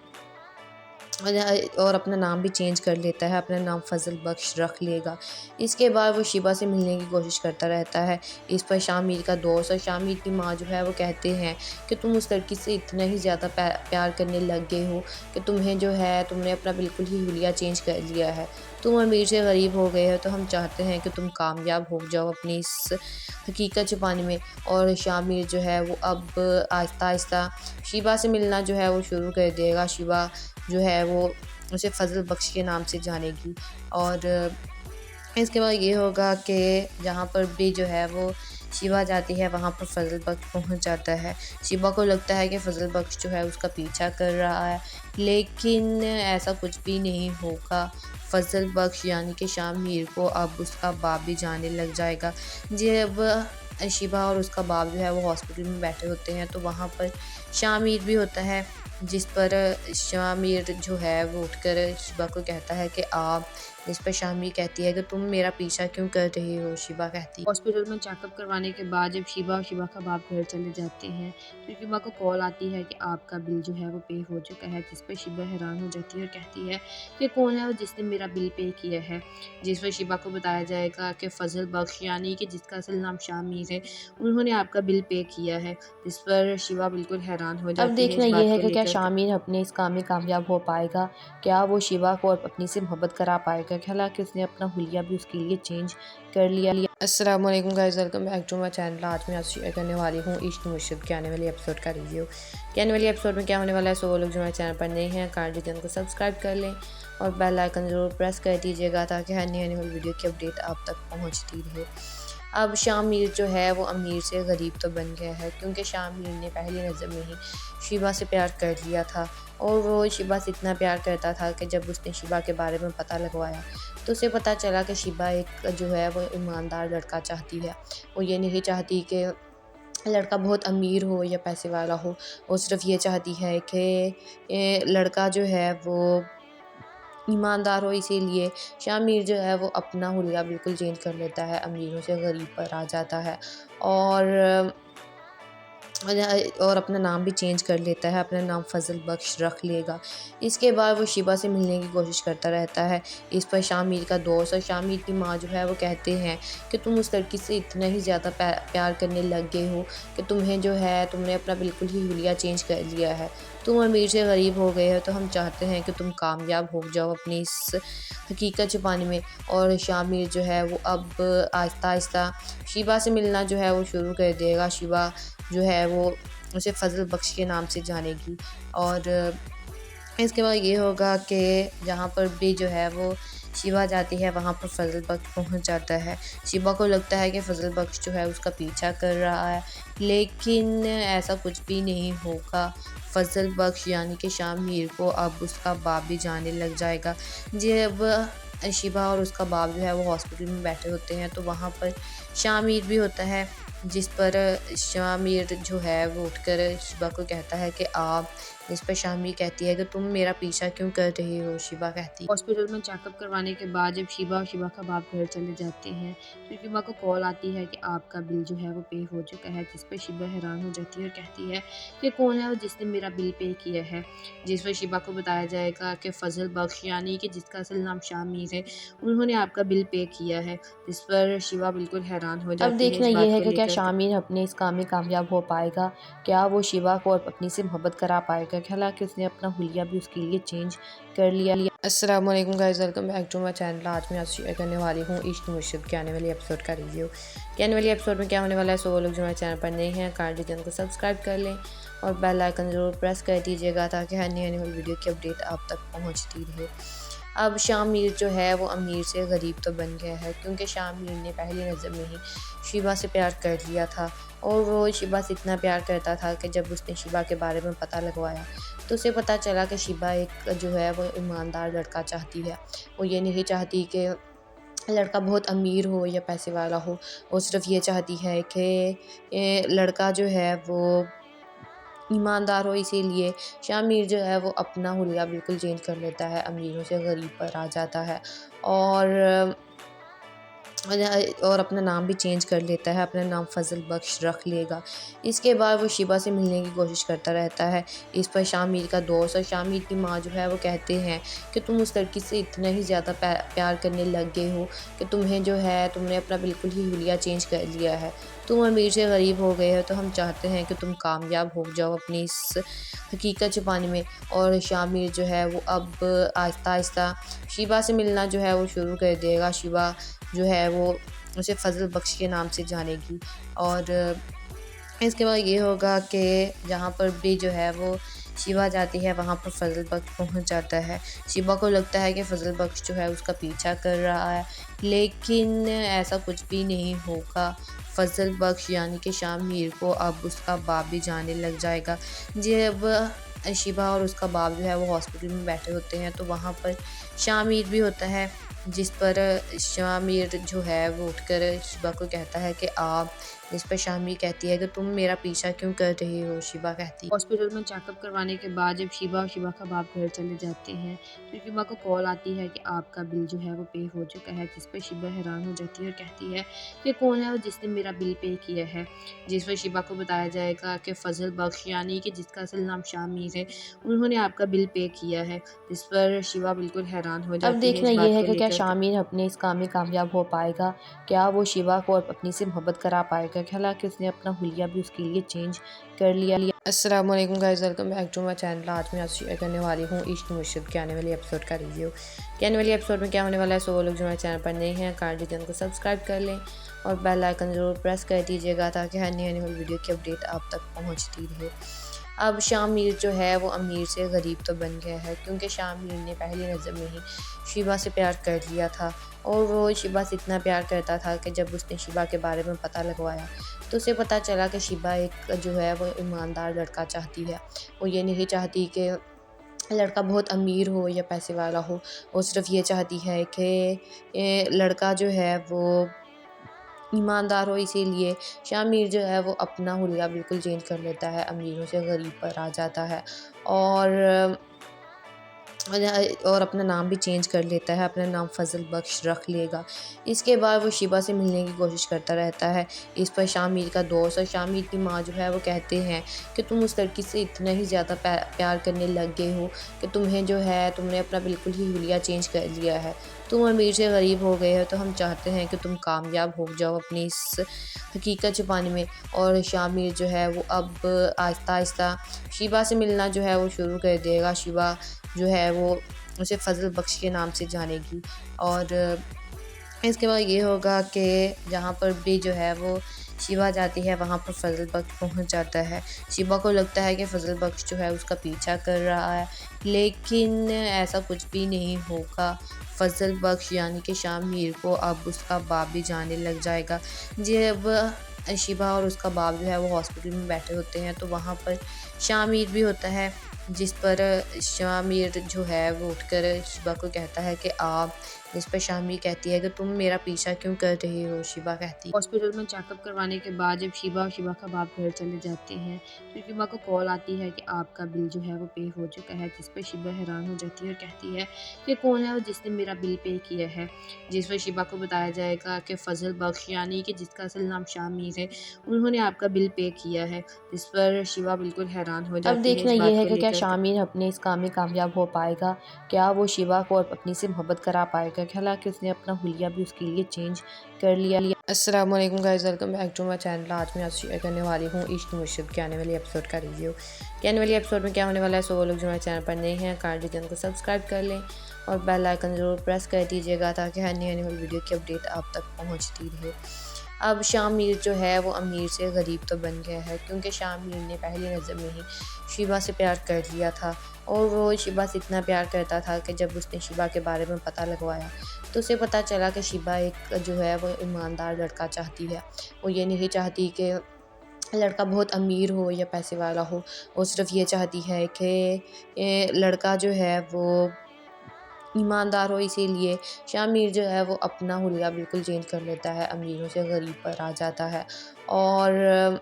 अपना नाम भी चेंज कर लेता है, अपना नाम फ़ज़ल बख्श रख लेगा। इसके बाद वो शिबा से मिलने की कोशिश करता रहता है। इस पर शामिर का दोस्त और शामिर की माँ जो है वो कहते हैं कि तुम उस लड़की से इतना ही ज़्यादा प्यार करने लग गए हो कि तुम्हें जो है तुमने अपना बिल्कुल ही हुलिया चेंज कर लिया है। तुम अमीर से गरीब हो गए हो, तो हम चाहते हैं कि तुम कामयाब हो जाओ अपनी इस हकीकत छुपाने में। और शामिर जो है वो अब आहिस्ता-आहिस्ता शिबा से मिलना जो है वो शुरू कर देगा। शिबा जो है वो उसे फ़ज़ल बख्श के नाम से जानेगी और इसके बाद ये होगा कि जहाँ पर भी जो है वो शिबा जाती है वहाँ पर फ़ज़ल बख्श पहुँच जाता है। शिबा को लगता है कि फ़ज़ल बख्श जो है उसका पीछा कर रहा है, लेकिन ऐसा कुछ भी नहीं होगा। फ़ज़ल बख्श यानी कि शामिर को अब उसका बाप भी जानने लग जाएगा। जब शिबा और उसका बाप जो है वो हॉस्पिटल में बैठे होते हैं तो वहाँ पर शामिर भी होता है, जिस पर शामिर जो है वो उठकर शिबा को कहता है कि आप। जिस पर शामिर कहती है कि तुम मेरा पीछा क्यों कर रही हो? शिबा कहती है हॉस्पिटल में चेकअप करवाने के बाद जब शिबा और शिबा का बाप घर चले जाते हैं तो शिबा को कॉल आती है कि आपका बिल जो है वो पे हो चुका है, जिस पर शिबा हैरान हो जाती है और कहती है कि कौन है वो जिसने मेरा बिल पे किया है। जिस पर शिबा को बताया जाएगा कि फ़ज़ल बख्श यानी कि जिसका असल नाम शामिर है, उन्होंने आपका बिल पे किया है। जिस पर शिबा बिल्कुल हैरान हो अब जाती है देखना इस ये बात है को कि क्या लेकर। शामिर अपने इस काम में कामयाब हो पाएगा, क्या वो शिवा को अब अपनी से मोहब्बत करा पाएगा। हालांकि उसने अपना हुलिया भी उसके लिए चेंज कर लिया। अस्सलाम वालेकुम guys, welcome back to my channel. आज मैं शेयर करने वाली हूँ इश्क मुर्शिद के आने वाली एपिसोड का रिव्यू। के आने वाली एपिसोड में क्या होने वाला है, सो वो लोग जो हमारे चैनल पर नए हैं काइंडली चैनल को सब्सक्राइब कर लें और बेल आइकन ज़रूर प्रेस कर दीजिएगा ताकि हर नई आने वाली वीडियो की अपडेट आप तक पहुँचती रहे। अब शामिर जो है वो अमीर से गरीब तो बन गया है, क्योंकि शामिर ने पहली नज़र में ही शिबा से प्यार कर लिया था और वो शिबा से इतना प्यार करता था कि जब उसने शिबा के बारे में पता लगवाया तो उसे पता चला कि शिबा एक जो है वो ईमानदार लड़का चाहती है। वो ये नहीं चाहती कि लड़का बहुत अमीर हो या पैसे वाला हो, वो सिर्फ़ ये चाहती है कि लड़का जो है वो ईमानदार हो। इसीलिए शामिर जो है वो अपना हुलिया बिल्कुल चेंज कर लेता है, अमीरों से गरीब पर आ जाता है और अपना नाम भी चेंज कर लेता है, अपना नाम फ़ज़ल बख्श रख लेगा। इसके बाद वो शिबा से मिलने की कोशिश करता रहता है। इस पर शामिर का दोस्त और शामिर की माँ जो है वो कहते हैं कि तुम उस लड़की से इतना ही ज़्यादा प्यार करने लग गए हो कि तुम्हें जो है तुमने अपना बिल्कुल ही हुलिया चेंज कर लिया है। तुम अमीर से गरीब हो गए हो, तो हम चाहते हैं कि तुम कामयाब हो जाओ अपनी इस हकीकत छुपाने में। और शामिर जो है वो अब आहिस्ता-आहिस्ता शिबा से मिलना जो है वो शुरू कर देगा। शिबा जो है वो उसे फ़ज़ल बख्श के नाम से जानेगी और इसके बाद ये होगा कि जहाँ पर भी जो है वो शिबा जाती है वहाँ पर फ़ज़ल बख्श पहुँच जाता है। शिबा को लगता है कि फ़ज़ल बख्श जो है उसका पीछा कर रहा है, लेकिन ऐसा कुछ भी नहीं होगा। फ़ज़ल बख्श यानी कि शामिर को अब उसका बाप भी जानने लग जाएगा। जब शिबा और उसका बाप जो है वो हॉस्पिटल में बैठे होते हैं तो वहाँ पर शामिर भी होता है, जिस पर शामिर जो है वो उठकर शिबा को कहता है कि आप। जिस पर शामिर कहती है कि तुम मेरा पीछा क्यों कर रही हो? शिबा कहती है हॉस्पिटल में चेकअप करवाने के बाद जब शिबा और शिबा का बाप घर चले जाते हैं तो शिबा को कॉल आती है कि आपका बिल जो है वो पे हो चुका है। जिस पर शिबा हैरान हो जाती है और कहती है कि कौन है वो जिसने मेरा बिल पे किया है। जिस पर शिबा को बताया जाएगा कि फ़ज़ल बख्श यानी कि जिसका असल नाम शामिर है, उन्होंने आपका बिल पे किया है। जिस पर शिबा बिल्कुल हैरान हो अब जाती है देखना इस ये बात है को कि क्या लेकर। शामिर अपने इस काम में कामयाब हो पाएगा, क्या वो शिवा को अब अपनी से मोहब्बत करा पाएगा। हालांकि उसने अपना हुलिया भी उसके लिए चेंज कर लिया। अस्सलाम वालेकुम guys, welcome back to my channel. आज मैं शेयर करने वाली हूँ इश्क मुर्शिद के आने वाली एपिसोड का रिव्यू। के आने वाली एपिसोड में क्या होने वाला है, सो वो लोग जो हमारे चैनल पर नए हैं काइंडली चैनल को सब्सक्राइब कर लें और बेल आइकन ज़रूर प्रेस कर दीजिएगा ताकि हर नई आने वाली वीडियो की अपडेट आप तक पहुँचती रहे। अब शामिर जो है वो अमीर से गरीब तो बन गया है, क्योंकि शामिर ने पहली नज़र में ही शिबा से प्यार कर लिया था। और वो शिबा से इतना प्यार करता था कि जब उसने शिबा के बारे में पता लगवाया तो उसे पता चला कि शिबा एक जो है वो ईमानदार लड़का चाहती है। वो ये नहीं चाहती कि लड़का बहुत अमीर हो या पैसे वाला हो, वो सिर्फ़ ये चाहती है कि लड़का जो है वो ईमानदार हो। इसीलिए शामिर जो है वो अपना हुलिया बिल्कुल चेंज कर लेता है, अमीरों से गरीब पर आ जाता है और अपना नाम भी चेंज कर लेता है, अपना नाम फ़ज़ल बख्श रख लेगा। इसके बाद वो शिबा से मिलने की कोशिश करता रहता है। इस पर शामिर का दोस्त और शामिर की माँ जो है वो कहते हैं कि तुम उस लड़की से इतना ही ज़्यादा प्यार करने लग गए हो कि तुम्हें जो है तुमने अपना बिल्कुल ही हुलिया चेंज कर लिया है। तुम अमीर से गरीब हो गए हो, तो हम चाहते हैं कि तुम कामयाब हो जाओ अपनी इस हकीकत छुपाने में। और शामिर जो है वो अब आहिस्ता-आहिस्ता शिबा से मिलना जो है वो शुरू कर देगा। शिबा जो है वो उसे फ़ज़ल बख्श के नाम से जानेगी और इसके बाद ये होगा कि जहाँ पर भी जो है वो शिबा जाती है वहाँ पर फ़ज़ल बख्श पहुँच जाता है। शिबा को लगता है कि फ़ज़ल बख्श जो है उसका पीछा कर रहा है, लेकिन ऐसा कुछ भी नहीं होगा। फ़ज़ल बख्श यानी कि शामिर को अब उसका बाप भी जानने लग जाएगा। जब शिबा और उसका बाप जो है वो हॉस्पिटल में बैठे होते हैं तो वहाँ पर शामिर भी होता है, जिस पर शामिर जो है वो उठकर शिबा को कहता है कि आप। इस पर शामिर कहती है कि तुम मेरा पीछा क्यों कर रही हो? शिबा कहती है। हॉस्पिटल में चेकअप करवाने के बाद जब शिबा और शिबा का बाप घर चले जाते हैं तो शिबा को कॉल आती है कि आपका बिल जो है वो पे हो चुका है, जिस पर शिबा हैरान हो जाती है और कहती है कि कौन है वो जिसने मेरा बिल पे किया है। जिस पर शिबा को बताया जाएगा कि फ़ज़ल बख्श यानी कि जिसका असल नाम शामिर है, उन्होंने आपका बिल पे किया है। जिस पर शिबा बिल्कुल हैरान हो अब जाती है देखना इस ये बात है को कि क्या लेकर। शामिर अपने इस काम में कामयाब हो पाएगा? क्या वो शिवा को अब अपनी से मोहब्बत करा पाएगा? हालाँकि उसने अपना हुलिया भी उसके लिए चेंज कर लिया। अस्सलाम वालेकुम guys, welcome back to my channel. आज मैं आपसे शेयर करने वाली हूँ इश्क मुश्किल के आने वाली एपिसोड का रिव्यू। कि आने वाली एपिसोड में क्या होने वाला है, सो वो लोग जो हमारे चैनल पर नए हैं काइंडली चैनल को सब्सक्राइब कर लें और बेल आइकन ज़रूर प्रेस कर दीजिएगा ताकि हर नई आने वाली वीडियो की अपडेट आप तक पहुँचती रहे। अब शामिर जो है वो अमीर से गरीब तो बन गया है, क्योंकि शामिर ने पहली नज़र में ही शिबा से प्यार कर लिया था। और वो शिबा से इतना प्यार करता था कि जब उसने शिबा के बारे में पता लगवाया तो उसे पता चला कि शिबा एक जो है वो ईमानदार लड़का चाहती है। वो ये नहीं चाहती कि लड़का बहुत अमीर हो या पैसे वाला हो, वो सिर्फ़ ये चाहती है कि लड़का जो है वो ईमानदार हो। इसीलिए शामिर जो है वो अपना हुलिया बिल्कुल चेंज कर लेता है, अमीरों से गरीब पर आ जाता है और अपना नाम भी चेंज कर लेता है, अपना नाम फ़ज़ल बख्श रख लेगा। इसके बाद वो शिबा से मिलने की कोशिश करता रहता है। इस पर शामिर का दोस्त और शामिर की माँ जो है वो कहते हैं कि तुम उस लड़की से इतना ही ज़्यादा प्यार करने लग गए हो कि तुम्हें जो है तुमने अपना बिल्कुल ही हुलिया चेंज कर लिया है। तुम अमीर से गरीब हो गए हो, तो हम चाहते हैं कि तुम कामयाब हो जाओ अपनी इस हकीकत छुपाने में। और शामिर जो है वो अब आहिस्ता-आहिस्ता शिबा से मिलना जो है वो शुरू कर देगा। शिबा जो है वो उसे फ़ज़ल बख्श के नाम से जानेगी और इसके बाद ये होगा कि जहाँ पर भी जो है वो शिबा जाती है वहाँ पर फ़ज़ल बख्श पहुँच जाता है। शिबा को लगता है कि फ़ज़ल बख्श जो है उसका पीछा कर रहा है, लेकिन ऐसा कुछ भी नहीं होगा। फ़ज़ल बख्श यानी कि शामिर को अब उसका बाप भी जानने लग जाएगा। जब शिबा और उसका बाप जो है वो हॉस्पिटल में बैठे होते हैं तो वहाँ पर शामिर भी होता है, जिस पर शामिर जो है वो उठकर शिबा को कहता है कि आप। इस पर शामिर कहती है कि तुम मेरा पीछा क्यों कर रही हो? शिबा कहती है। हॉस्पिटल में चेकअप करवाने के बाद जब शिबा और शिबा का बाप घर चले जाते हैं तो शिबा को कॉल आती है कि आपका बिल जो है वो पे हो चुका है। जिस पर शिबा हैरान हो जाती है और कहती है कि कौन है वो जिसने मेरा बिल पे किया है। जिस पर शिबा को बताया जाएगा कि फ़ज़ल बख्श यानी कि जिसका असल नाम शामिर है, उन्होंने आपका बिल पे किया है। जिस पर शिबा बिल्कुल हैरान हो अब जाती है देखना इस ये बात है को कि क्या लेकर। शामिर अपने इस काम में कामयाब हो पाएगा? क्या वो शिवा को अब अपनी से मोहब्बत करा पाएगा? हालाँकि उसने अपना हुलिया भी उसके लिए चेंज कर लिया। अस्सलाम वालेकुम guys, welcome back to my channel. आज मैं आपसे शेयर करने वाली हूँ इश्क मुश्किल के आने वाली एपिसोड का रिव्यू। कि आने वाली एपिसोड में क्या होने वाला है, सो वो लोग जो हमारे चैनल पर नए हैं काइंडली चैनल को सब्सक्राइब कर लें और बेल आइकन ज़रूर प्रेस कर दीजिएगा ताकि हर नई आने वाली वीडियो की अपडेट आप तक पहुँचती रहे। अब शामिर जो है वो अमीर से गरीब तो बन गया है, क्योंकि शामिर ने पहली नज़र में ही शिबा से प्यार कर लिया था। और वो शिबा से इतना प्यार करता था कि जब उसने शिबा के बारे में पता लगवाया तो उसे पता चला कि शिबा एक जो है वो ईमानदार लड़का चाहती है। वो ये नहीं चाहती कि लड़का बहुत अमीर हो या पैसे वाला हो। वो सिर्फ़ ये चाहती है कि लड़का जो है वो ईमानदार हो। इसीलिए शामिर जो है वो अपना हुलिया बिल्कुल चेंज कर लेता है, अमीरों से गरीब पर आ जाता है। और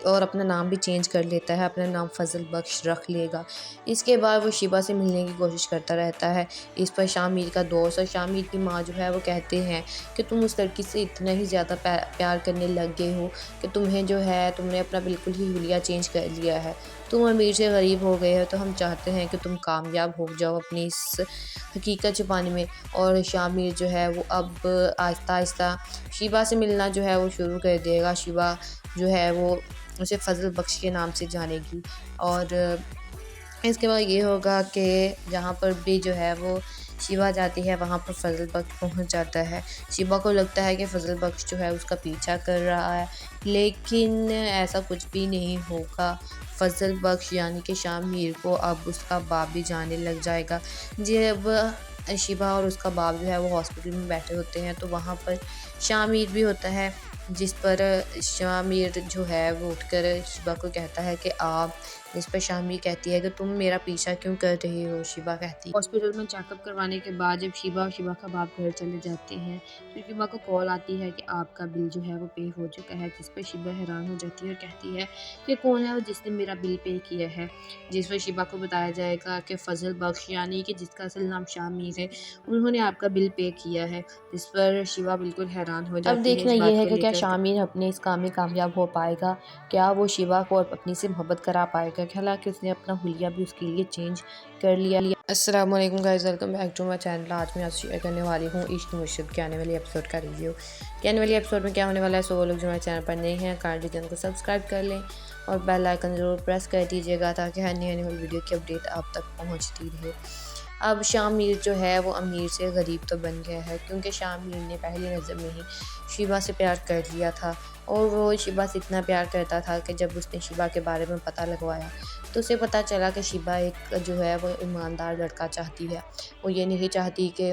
और अपना नाम भी चेंज कर लेता है, अपना नाम फ़ज़ल बख्श रख लेगा। इसके बाद वो शिबा से मिलने की कोशिश करता रहता है। इस पर शामिर का दोस्त और शामिर की माँ जो है वो कहते हैं कि तुम उस लड़की से इतना ही ज़्यादा प्यार करने लग गए हो कि तुम्हें जो है तुमने अपना बिल्कुल ही हुलिया चेंज कर लिया है। तुम अमीर से गरीब हो गए हो, तो हम चाहते हैं कि तुम कामयाब हो जाओ अपनी इस हकीकत छुपाने में। और शामिर जो है वो अब आहिस्ता-आहिस्ता शिबा से मिलना जो है वो शुरू कर देगा। शिबा जो है वो उसे फ़ज़ल बख्श के नाम से जानेगी। और इसके बाद ये होगा कि जहाँ पर भी जो है वो शिवा जाती है वहाँ पर फ़ज़ल बख्श पहुँच जाता है। शिवा को लगता है कि फ़ज़ल बख्श जो है उसका पीछा कर रहा है, लेकिन ऐसा कुछ भी नहीं होगा। फ़ज़ल बख्श यानी कि शामिर को अब उसका बाप भी जानने लग जाएगा। जब शिवा और उसका बाप जो है वो हॉस्पिटल में बैठे होते हैं तो वहाँ पर शामिर भी होता है, जिस पर शामिर जो है वो उठकर शिवा को कहता है कि आप। जिस पर शामिर कहती है कि तुम मेरा पीछा क्यों कर रही हो? शिवा कहती है हॉस्पिटल में चेकअप करवाने के बाद जब शिबा और शिबा का बाप घर चले जाते हैं तो शिबा को कॉल आती है कि आपका बिल जो है वो पे हो चुका है, जिस पर शिबा हैरान हो जाती है और कहती है कि कौन है वो जिसने मेरा बिल पे किया है। जिस पर शिबा को बताया जाएगा कि फ़ज़ल बख्श यानी कि जिसका असल नाम शामिर है, उन्होंने आपका बिल पे किया है। जिस पर शिबा बिल्कुल हैरान हो अब जाती है देखना इस ये बात है को कि क्या लेकर। शामिर अपने इस काम में कामयाब हो पाएगा? क्या वो शिवा को अब अपनी से मोहब्बत करा पाएगा? हालाँकि उसने अपना हुलिया भी उसके लिए चेंज कर लिया। अस्सलाम वालेकुम guys, welcome back to my channel. आज मैं आपसे शेयर करने वाली हूँ इश्क मुर्शिद के आने वाले एपिसोड का रिव्यू। कि आने वाले एपिसोड में क्या होने वाला है, सो वो लोग जो हमारे चैनल पर नए हैं काइंडली चैनल को सब्सक्राइब कर लें और बेल आइकन ज़रूर प्रेस कर दीजिएगा ताकि हर नई आने वाली वीडियो की अपडेट आप तक पहुँचती रहे। अब शामिर जो है वो अमीर से गरीब तो बन गया है, क्योंकि शामिर ने पहली नज़र में ही शिबा से प्यार कर लिया था। और वो शिबा से इतना प्यार करता था कि जब उसने शिबा के बारे में पता लगवाया तो उसे पता चला कि शिबा एक जो है वो ईमानदार लड़का चाहती है। वो ये नहीं चाहती कि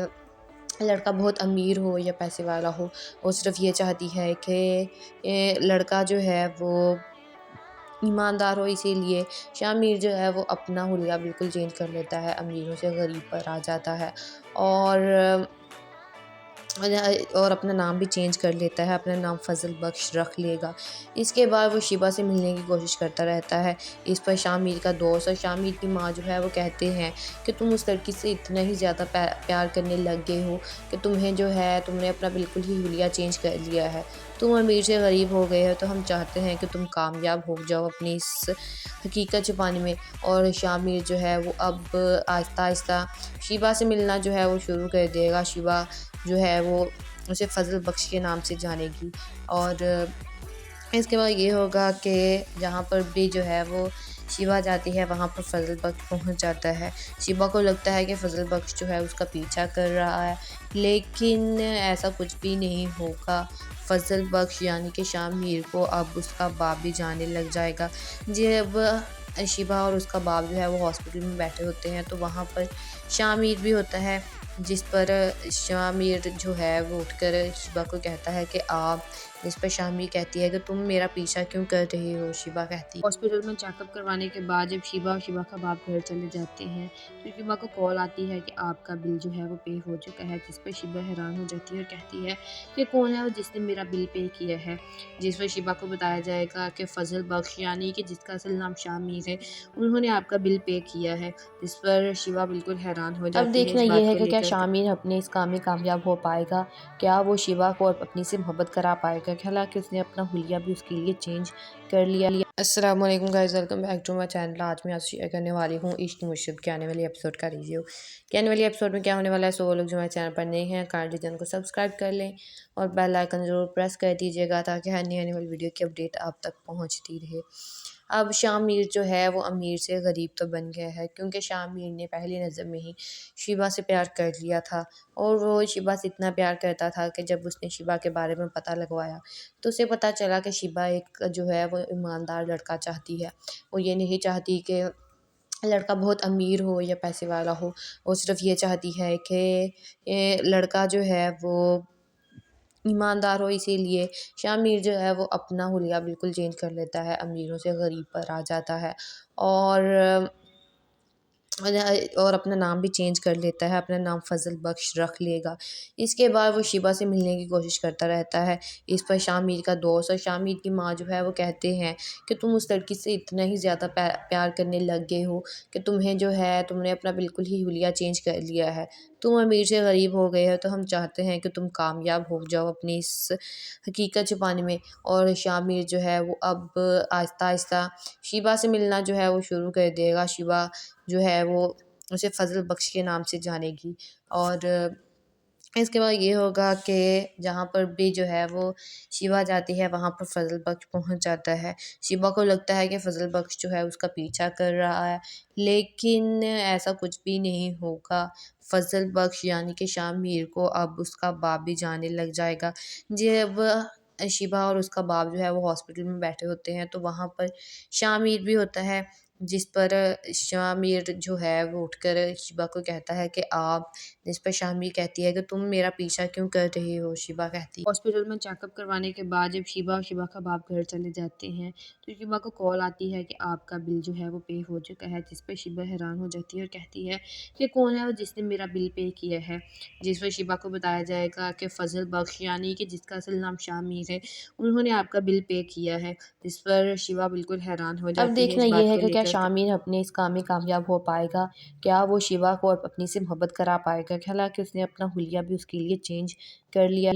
लड़का बहुत अमीर हो या पैसे वाला हो। वो सिर्फ़ ये चाहती है कि लड़का जो है वो ईमानदार हो। इसीलिए शामिर जो है वो अपना हुलिया बिल्कुल चेंज कर लेता है, अमीरों से गरीब पर आ जाता है। और और अपना नाम भी चेंज कर लेता है, अपना नाम फ़ज़ल बख्श रख लेगा। इसके बाद वो शिबा से मिलने की कोशिश करता रहता है। इस पर शामिर का दोस्त और शामिर की माँ जो है वो कहते हैं कि तुम उस लड़की से इतना ही ज़्यादा प्यार करने लग गए हो कि तुम्हें जो है तुमने अपना बिल्कुल ही हुलिया चेंज कर लिया है। तुम अमीर से गरीब हो गए हो, तो हम चाहते हैं कि तुम कामयाब हो जाओ अपनी इस हकीकत छुपाने में। और शामिर जो है वो अब आहिस्ता-आहिस्ता शिबा से मिलना जो है वो शुरू कर देगा। शिबा जो है वो उसे फ़ज़ल बख्श के नाम से जानेगी। और इसके बाद ये होगा कि जहाँ पर भी जो है वो शिवा जाती है वहाँ पर फ़ज़ल बख्श पहुँच जाता है। शिवा को लगता है कि फ़ज़ल बख्श जो है उसका पीछा कर रहा है, लेकिन ऐसा कुछ भी नहीं होगा। फ़ज़ल बख्श यानी कि शामिर को अब उसका बाप भी जानने लग जाएगा। जब शिवा और उसका बाप जो है वो हॉस्पिटल में बैठे होते हैं तो वहाँ पर शामिर भी होता है, जिस पर शामिर जो है वो उठकर शिवा को कहता है कि आप। जिस पर शामिर कहती है कि तुम मेरा पीछा क्यों कर रही हो? शिवा कहती है हॉस्पिटल में चेकअप करवाने के बाद जब शिबा और शिबा का बाप घर चले जाते हैं तो शिबा को कॉल आती है कि आपका बिल जो है वो पे हो चुका है। जिस पर शिबा हैरान हो जाती है और कहती है कि कौन है वो जिसने मेरा बिल पे किया है। जिस पर शिबा को बताया जाएगा कि फ़ज़ल बख्श यानी कि जिसका असल नाम शामिर है, उन्होंने आपका बिल पे किया है। जिस पर शिबा बिल्कुल हैरान हो अब जाती है देखना इस ये बात है को कि क्या लेकर। शामिर अपने इस काम में कामयाब हो पाएगा? क्या वो शिवा को अब अपनी से मोहब्बत करा पाएगा? हालाँकि उसने अपना हुलिया भी उसके लिए चेंज कर लिया। अस्सलाम वालेकुम guys, welcome back to my channel. आज मैं आपसे शेयर करने वाली हूँ इश्क मुर्शिद के आने वाले एपिसोड का रिव्यू। कि आने वाले एपिसोड में क्या होने वाला है, सो वो लोग जो हमारे चैनल पर नए हैं काइंडली चैनल को सब्सक्राइब कर लें और बेल आइकन ज़रूर प्रेस कर दीजिएगा ताकि हर नई आने वाली वीडियो की अपडेट आप तक पहुँचती रहे। अब शामिर जो है वो अमीर से गरीब तो बन गया है, क्योंकि शामिर ने पहली नज़र में ही शिबा से प्यार कर लिया था और वो शिबा से इतना प्यार करता था कि जब उसने शिबा के बारे में पता लगवाया तो उसे पता चला कि शिबा एक जो है वो ईमानदार लड़का चाहती है। वो ये नहीं चाहती कि लड़का बहुत अमीर हो या पैसे वाला हो, वो सिर्फ़ ये चाहती है कि लड़का जो है वो ईमानदार हो। इसीलिए शामिर जो है वो अपना हुलिया बिल्कुल चेंज कर लेता है, अमीरों से गरीब पर आ जाता है और और अपना नाम भी चेंज कर लेता है, अपना नाम फ़ज़ल बख्श रख लेगा। इसके बाद वो शिबा से मिलने की कोशिश करता रहता है। इस पर शामिर का दोस्त और शामिर की माँ जो है वो कहते हैं कि तुम उस लड़की से इतना ही ज़्यादा प्यार करने लग गए हो कि तुम्हें जो है तुमने अपना बिल्कुल ही हुलिया चेंज कर लिया है। तुम अमीर से गरीब हो गए हो, तो हम चाहते हैं कि तुम कामयाब हो जाओ अपनी इस हकीकत छुपाने में। और शामिर जो है वो अब आहिस्ता-आहिस्ता शिबा से मिलना जो है वो शुरू कर देगा। शिबा जो है वो उसे फ़ज़ल बख्श के नाम से जानेगी और इसके बाद ये होगा कि जहाँ पर भी जो है वो शिवा जाती है वहाँ पर फ़ज़ल बख्श पहुँच जाता है। शिवा को लगता है कि फ़ज़ल बख्श जो है उसका पीछा कर रहा है, लेकिन ऐसा कुछ भी नहीं होगा। फ़ज़ल बख्श यानी कि शामिर को अब उसका बाप भी जानने लग जाएगा। जब शिवा और उसका बाप जो है वो हॉस्पिटल में बैठे होते हैं तो वहाँ पर शामिर भी होता है, जिस पर शामिर जो है वो उठकर शिवा को कहता है कि आप, जिस पर शामिर कहती है कि तुम मेरा पीछा क्यों कर रही हो? शिवा कहती हॉस्पिटल में चेकअप करवाने के बाद जब शिबा और शिबा का बाप घर चले जाते हैं तो शिबा को कॉल आती है कि आपका बिल जो है वो पे हो चुका है, जिस पर शिबा हैरान हो जाती है और कहती है कि कौन है वो जिसने मेरा बिल पे किया है। जिस पर शिबा को बताया जाएगा कि फ़ज़ल बख्श यानी कि जिसका असल नाम शामिर है, उन्होंने आपका बिल पे किया है। जिस पर शिबा बिल्कुल हैरान हो अब जाती है देखना इस ये बात है को कि क्या लेकर। शामिर अपने इस काम में कामयाब हो पाएगा? क्या वो शिवा को अब अपनी से मोहब्बत करा पाएगा? हालाँकि उसने अपना हुलिया भी उसके लिए चेंज कर लिया।